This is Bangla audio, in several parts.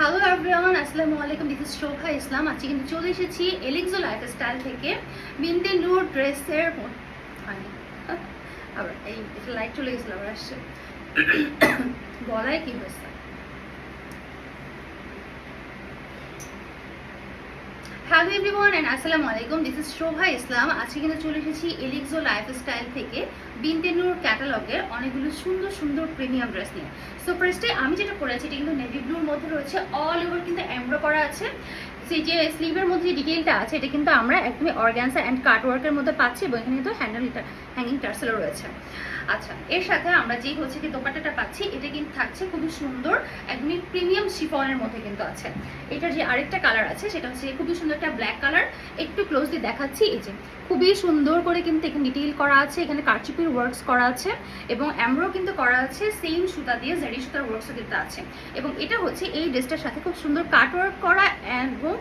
হ্যালো এভরিওয়ান, আসসালামু আলাইকুম। দিস ইজ শোভা ইসলাম। আজকে কিন্তু চলে এসেছি এলিক্সো লাইফস্টাইল থেকে বিনতে নূর ড্রেসের আবার এই এটা লাইট চলে গেছিল, আবার আসছে গলায় কি হয়েছে। হ্যালো এভরিওয়ান এন্ড আসসালামু আলাইকুম। দিস ইজ শোভা ইসলাম। আজকে কিন্তু চলে এসেছি এলিক্সো লাইফস্টাইল থেকে বিনতে নূর ক্যাটালগের অনেকগুলো সুন্দর সুন্দর প্রিমিয়াম ড্রেস নিয়ে। সো ফার্স্টে আমি যেটা পরেছি এটা কিন্তু নেভি ব্লুর মধ্যে রয়েছে, অল ওভার কিন্তু এমব্রো করা আছে। সেই যে স্লিভের মধ্যে যে ডিটেলটা আছে এটা কিন্তু আমরা একদমই অর্গানজা অ্যান্ড কাট ওয়ার্কের মধ্যে পাচ্ছি এবং এখানে কিন্তু হ্যাঙ্গিং টার্সেলও রয়েছে। আচ্ছা, এর সাথে আমরা যে হচ্ছে কি দোপাট্টাটা পাচ্ছি এটা কিন্তু থাকছে খুবই সুন্দর, একদমই প্রিমিয়াম শিফনের মধ্যে কিন্তু আছে। এটার যে আরেকটা কালার আছে সেটা হচ্ছে খুবই সুন্দর একটা ব্ল্যাক কালার। একটু ক্লোজলি দেখাচ্ছি, এই যে খুবই সুন্দর করে কিন্তু এখানে ডিটেইল করা আছে, এখানে কারচুপির ওয়ার্কস করা আছে এবং এমব্রো কিন্তু করা আছে সেম সুতা দিয়ে, জারি সুতার ওয়ার্কসও কিন্তু আছে। এবং এটা হচ্ছে এই ড্রেসটার সাথে খুব সুন্দর কাট ওয়ার্ক করা এবং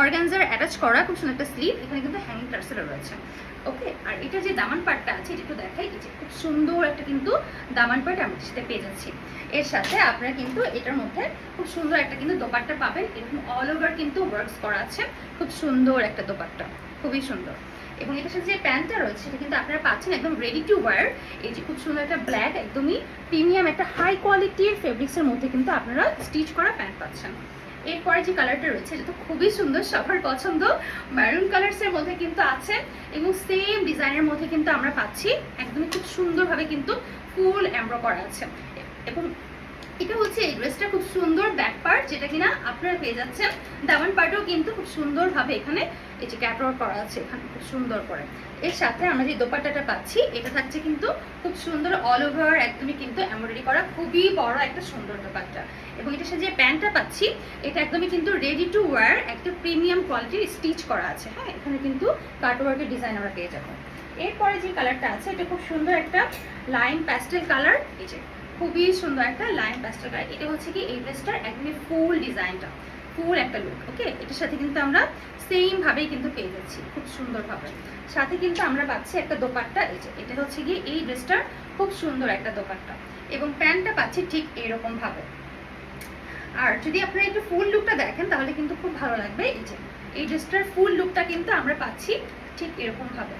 অর্গানজার অ্যাটাচ করা খুব সুন্দর একটা স্লিভ, এখানে কিন্তু হ্যাঙ্গিং টার্সেলও রয়েছে। ওকে, আর এটা যে দামান পাটটা আছে এটা একটু দেখাই, এই যে খুব সুন্দর একটা কিন্তু দামান পাট আমরা সাথে পেয়ে যাচ্ছি। এর সাথে আপনারা কিন্তু এটার মধ্যে খুব সুন্দর একটা কিন্তু দোপাট্টা পাবেন, এরকম অল ওভার কিন্তু ওয়ার্কস করা আছে, খুব সুন্দর একটা দোপাট্টা, খুবই সুন্দর। এবং এটার সাথে যে প্যান্টটা রয়েছে এটা কিন্তু আপনারা পাচ্ছেন একদম রেডি টু ওয়্যার। এই যে খুব সুন্দর একটা ব্ল্যাক, একদমই প্রিমিয়াম একটা হাই কোয়ালিটির ফেব্রিক্সের মধ্যে কিন্তু আপনারা স্টিচ করা প্যান্ট পাচ্ছেন। এরপরে যে কালারটা রয়েছে এটা তো খুবই সুন্দর, সবার পছন্দ, ম্যারুন কালারসের মধ্যে কিন্তু আছে এবং সেম ডিজাইনের মধ্যে কিন্তু আমরা পাচ্ছি একদমই খুব সুন্দরভাবে কিন্তু ফুল এমব্রো করা আছে। এবং এটা হচ্ছে এই ড্রেসটা খুব সুন্দর ব্যাক পার্ট, যেটা কিনা আপনারা পেয়ে যাচ্ছেন দামান পার্টও কিন্তু খুব সুন্দরভাবে এখানে এই যে ক্যাটওয়ার্ক করা আছে এখানে খুব সুন্দর করে। এর সাথে আমরা যে দোপাট্টাটা পাচ্ছি এটা থাকছে কিন্তু খুব সুন্দর অল ওভার একদমই কিন্তু এমব্রয়ডারি করা, খুবই বড় একটা সুন্দর দোপাট্টা। এবং এটার সাথে যে প্যান্টটা পাচ্ছি এটা একদমই কিন্তু রেডি টু ওয়্যার, একটা প্রিমিয়াম কোয়ালিটির স্টিচ করা আছে। হ্যাঁ, এখানে কিন্তু কাটওয়ার্কের ডিজাইন আমরা পেয়ে যাবো। এরপরে যে কালারটা আছে এটা খুব সুন্দর একটা লাইম প্যাস্টেল কালার, এই যে খুবই সুন্দর একটা লাইন প্যাস্টেল কালার। এটা হচ্ছে কি এই ড্রেসটার একদমই ফুল ডিজাইনটা, ফুল একটা লুক। ওকে, এটার সাথে কিন্তু আমরা সেম ভাবেই কিন্তু পেয়ে যাচ্ছি খুব সুন্দরভাবে। সাথে কিন্তু আমরা পাচ্ছি একটা দোপাট্টা, এই যে এটা হচ্ছে কি এই ড্রেসটার খুব সুন্দর একটা দোপাট্টা এবং প্যান্টটা পাচ্ছি ঠিক এরকম ভাবে। আর যদি আপনারা একটু ফুল লুকটা দেখেন তাহলে কিন্তু খুব ভালো লাগবে। এই যে এই ড্রেসটার ফুল লুকটা কিন্তু আমরা পাচ্ছি ঠিক এরকম ভাবে,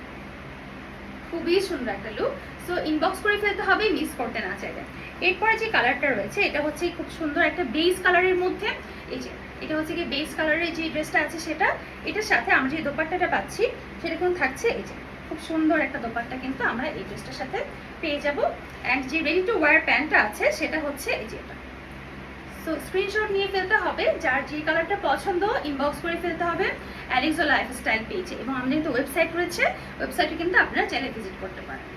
খুবই সুন্দর একটা লুক। সো ইনবক্স করে ফেলতে হবে মিস করতে না চাইলে। এরপরে যে কালারটা রয়েছে এটা হচ্ছে খুব সুন্দর একটা বেজ কালারের মধ্যে, এই যে এটা হচ্ছে কি বেজ কালারের যে ড্রেসটা আছে সেটা, এটার সাথে আমরা যে দোপাট্টাটা পাচ্ছি সেটা কিন্তু থাকছে এই যে খুব সুন্দর একটা দোপাট্টা কিন্তু আমরা এই ড্রেসটার সাথে পেয়ে যাব। অ্যান্ড যে রেডি টু ওয়্যার প্যান্টটা আছে সেটা হচ্ছে এই যে এটা। সো স্ক্রিনশট নিয়ে ফেলতে হবে, যার যে কালারটা পছন্দ ইনবক্স করে ফেলতে হবে এলিক্সো লাইফস্টাইল পেজে। এবং আমাদের কিন্তু ওয়েবসাইট রয়েছে, ওয়েবসাইটে কিন্তু আপনারা চাইলে ভিজিট করতে পারেন।